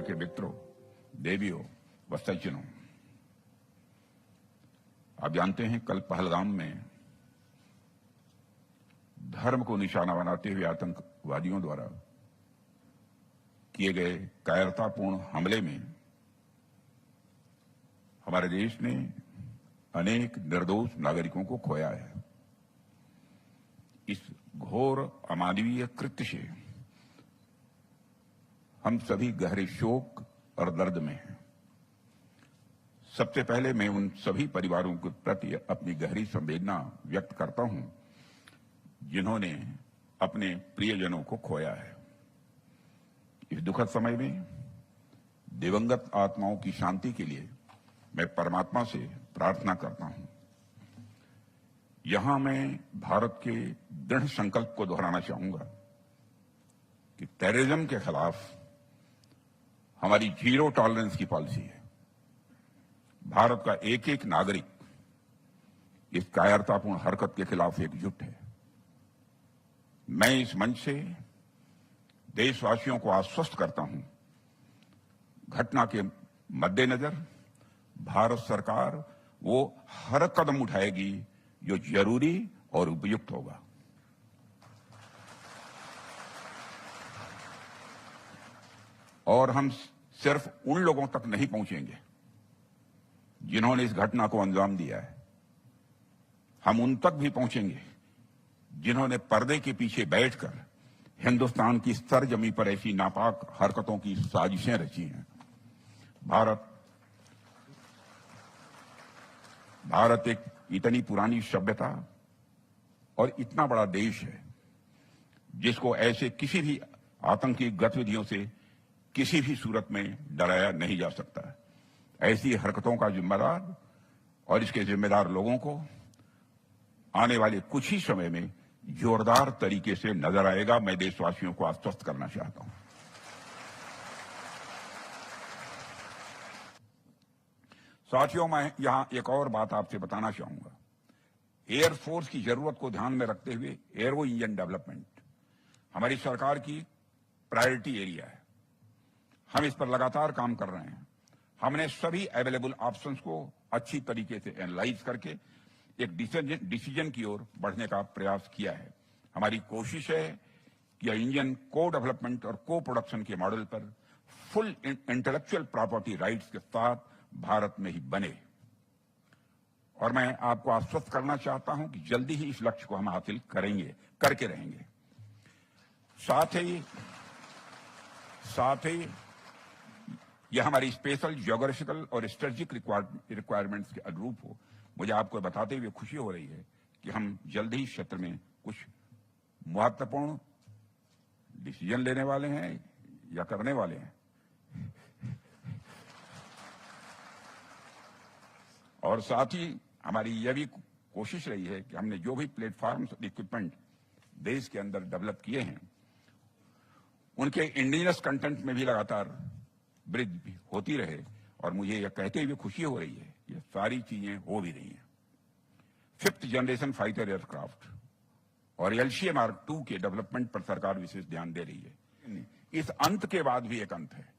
के मित्रों, देवियों व सज्जनों, आप जानते हैं कल पहलगाम में धर्म को निशाना बनाते हुए आतंकवादियों द्वारा किए गए कायरतापूर्ण हमले में हमारे देश ने अनेक निर्दोष नागरिकों को खोया है। इस घोर अमानवीय कृत्य से हम सभी गहरे शोक और दर्द में हैं। सबसे पहले मैं उन सभी परिवारों के प्रति अपनी गहरी संवेदना व्यक्त करता हूं जिन्होंने अपने प्रियजनों को खोया है। इस दुखद समय में दिवंगत आत्माओं की शांति के लिए मैं परमात्मा से प्रार्थना करता हूं। यहां मैं भारत के दृढ़ संकल्प को दोहराना चाहूंगा कि टेररिज्म के खिलाफ हमारी जीरो टॉलरेंस की पॉलिसी है। भारत का एक एक नागरिक इस कायरतापूर्ण हरकत के खिलाफ एकजुट है। मैं इस मंच से देशवासियों को आश्वस्त करता हूं, घटना के मद्देनजर भारत सरकार वो हर कदम उठाएगी जो जरूरी और उपयुक्त होगा। और हम सिर्फ उन लोगों तक नहीं पहुंचेंगे जिन्होंने इस घटना को अंजाम दिया है। हम उन तक भी पहुंचेंगे जिन्होंने पर्दे के पीछे बैठकर हिंदुस्तान की सरजमी पर ऐसी नापाक हरकतों की साजिशें रची हैं। भारत एक इतनी पुरानी सभ्यता और इतना बड़ा देश है जिसको ऐसे किसी भी आतंकी गतिविधियों से किसी भी सूरत में डराया नहीं जा सकता। ऐसी हरकतों का जिम्मेदार और इसके जिम्मेदार लोगों को आने वाले कुछ ही समय में जोरदार तरीके से नजर आएगा। मैं देशवासियों को आश्वस्त करना चाहता हूं। साथियों, मैं यहां एक और बात आपसे बताना चाहूंगा। एयरफोर्स की जरूरत को ध्यान में रखते हुए एयरो इंजन डेवलपमेंट हमारी सरकार की प्रायोरिटी एरिया है। हम इस पर लगातार काम कर रहे हैं। हमने सभी अवेलेबल ऑप्शंस को अच्छी तरीके से एनालाइज करके एक डिसीजन की ओर बढ़ने का प्रयास किया है। हमारी कोशिश है कि यह इंजन को डेवलपमेंट और को प्रोडक्शन के मॉडल पर फुल इंटेलेक्चुअल प्रॉपर्टी राइट्स के साथ भारत में ही बने। और मैं आपको आश्वस्त करना चाहता हूं कि जल्दी ही इस लक्ष्य को हम हासिल करके रहेंगे। साथ ही यह हमारी स्पेशल ज्योग्राफिकल और स्ट्रेटेजिक रिक्वायरमेंट्स के अनुरूप हो। मुझे आपको बताते हुए खुशी हो रही है कि हम जल्द ही क्षेत्र में कुछ महत्वपूर्ण डिसीजन लेने वाले हैं या करने वाले हैं। और साथ ही हमारी यह भी कोशिश रही है कि हमने जो भी प्लेटफॉर्म्स और इक्विपमेंट देश के अंदर डेवलप किए हैं उनके इंडिजिनस कंटेंट में भी लगातार वृद्धि होती रहे। और मुझे यह कहते हुए खुशी हो रही है ये सारी चीजें हो भी रही हैं। 5th जनरेशन फाइटर एयरक्राफ्ट और LCA-Mark II के डेवलपमेंट पर सरकार विशेष ध्यान दे रही है। इस अंत के बाद भी एक अंत है।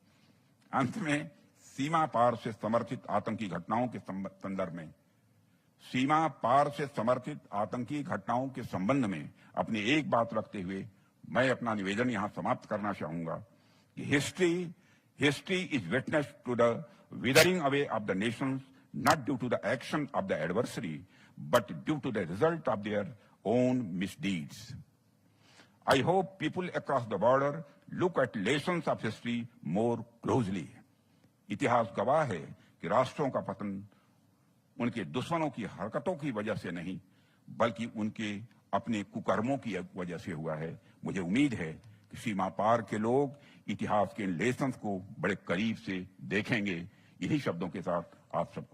अंत में सीमा पार से समर्थित आतंकी घटनाओं के संदर्भ में के संबंध में अपनी एक बात रखते हुए मैं अपना निवेदन यहां समाप्त करना चाहूंगा कि history is witness to the withering away of the nations, not due to the action of the adversary, but due to the result of their own misdeeds. I hope people across the border look at lessons of history more closely. इतिहास गवाह है कि राष्ट्रों का पतन उनके दुश्मनों की हरकतों की वजह से नहीं बल्कि उनके अपने कुकर्मों की वजह से हुआ है। मुझे उम्मीद है कि सीमा पार के लोग इतिहास के इन लेसन्स को बड़े करीब से देखेंगे। इन्हीं शब्दों के साथ आप सबको